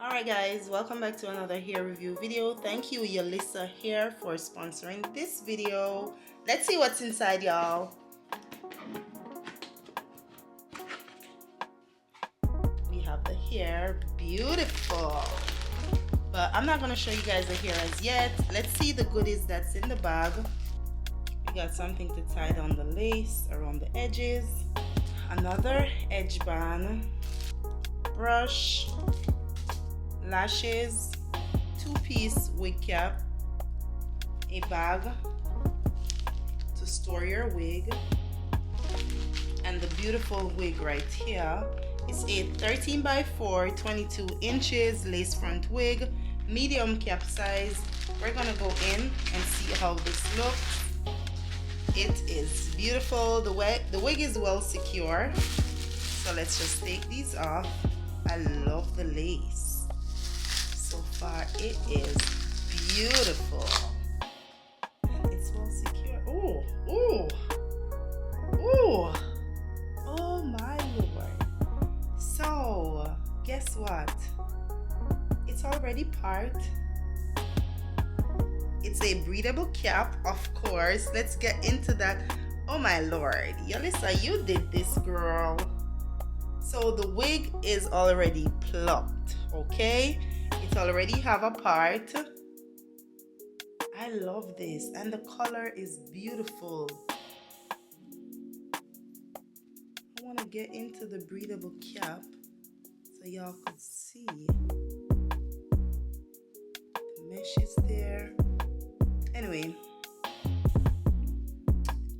Alright guys, welcome back to another hair review video. Thank you Yolissa Hair for sponsoring this video. Let's see what's inside, y'all. We have the hair, beautiful. But I'm not going to show you guys the hair as yet. Let's see the goodies that's in the bag. We got something to tie down the lace around the edges. Another edge band, brush, lashes, two-piece wig cap, a bag to store your wig, and the beautiful wig right here. It's a 13 by 4, 22 inches lace front wig, medium cap size. We're gonna go in and see how this looks. It is beautiful. The wig is well secure. So let's just take these off. I love the lace. So far it is beautiful. And it's well secure. Oh, oh, oh, oh my lord. So guess what? It's already part. It's a breathable cap, of course. Let's get into that. Oh my lord, Yolissa, you did this, girl. So the wig is already plucked, okay? It already have a part. I love this, and the color is beautiful. I want to get into the breathable cap so y'all could see. The mesh is there. Anyway,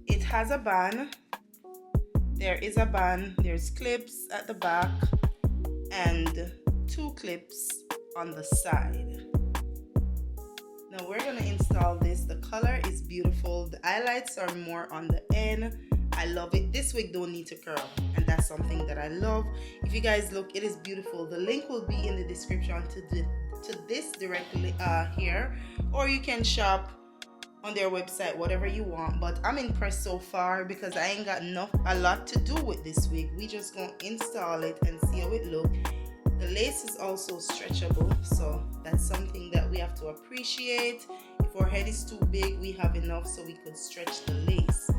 it has a band. There is a band. There's clips at the back and two clips on the side. Now we're gonna install this. The color is beautiful. The highlights are more on the end. I love it. This wig don't need to curl, and that's something that I love. If you guys look, it is beautiful. The link will be in the description to this directly here, or you can shop on their website, whatever you want. But I'm impressed so far because I ain't got a lot to do with this wig. We just gonna install it and see how it look. The lace is also stretchable, so that's something that we have to appreciate. If our head is too big, we have enough so we could stretch the lace.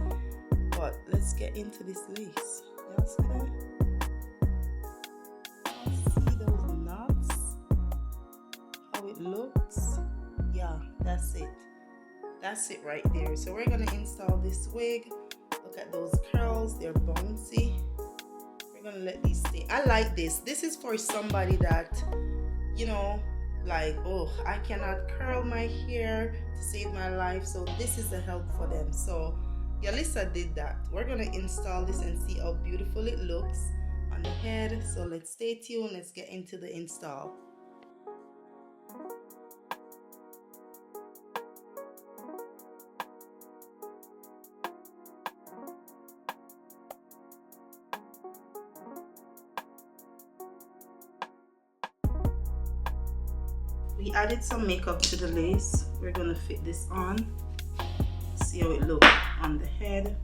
But let's get into this lace. Y'all see that? See those knots? How it looks? Yeah, that's it. That's it right there. So we're gonna install this wig. Look at those curls, they're bouncy. We're gonna let these stay. I like this. This is for somebody that, you know, like, oh, I cannot curl my hair to save my life. So this is a help for them. So Yolissa did that. We're gonna install this and see how beautiful it looks on the head. So let's stay tuned. Let's get into the install. We added some makeup to the lace. We're gonna fit this on. See how it looks on the head.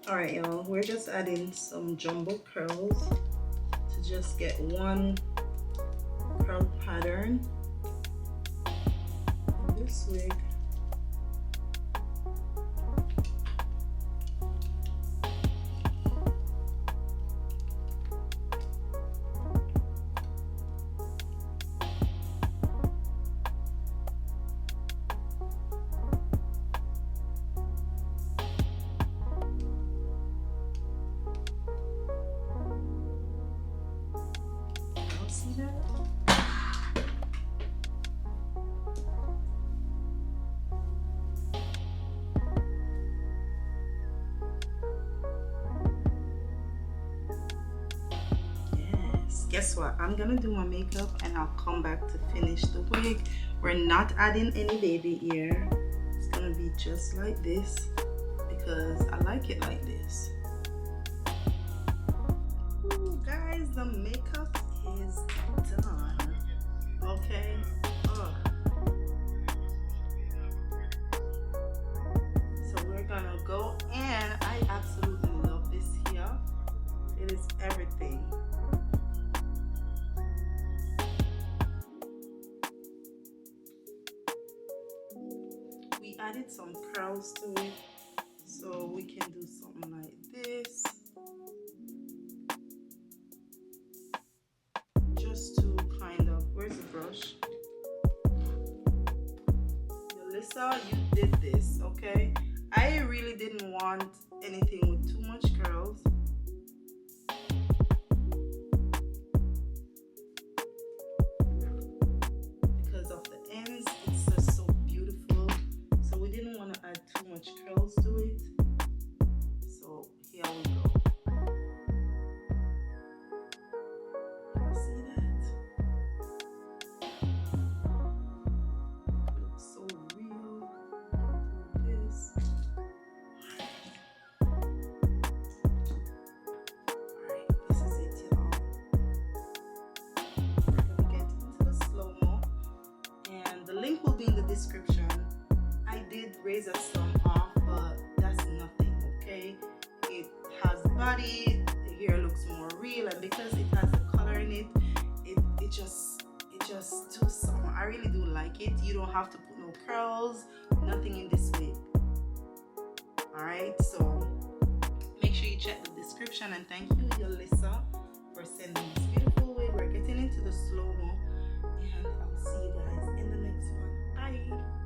Alright, y'all, we're just adding some jumbo curls to just get one curl pattern in this wig. See that? Yes. Guess what? I'm gonna do my makeup and I'll come back to finish the wig. We're not adding any baby ear. It's gonna be just like this because I like it like this. Ooh, guys, the makeup is done. Okay. Oh. So we're gonna go, and I absolutely love this here. It is everything. We added some curls to it, so we can do something like this. Just to kind of, where's the brush? Yolissa, you did this, okay? I really didn't want anything with too much curls. Because of the ends, it's just so beautiful. So we didn't want to add too much curls to it. So here we go. See that? Looks so real. This. Alright, this is it, y'all. We're gonna get into the slow-mo, and the link will be in the description. I did razor some off, but that's nothing, okay? It has body, the hair looks more real, and because it has the color in it, it just do something. I really do like it. You don't have to put no curls, nothing in this wig. Alright, so make sure you check the description, and thank you, Yolissa, for sending this beautiful wig. We're getting into the slow-mo, and I'll see you guys in the next one. Bye.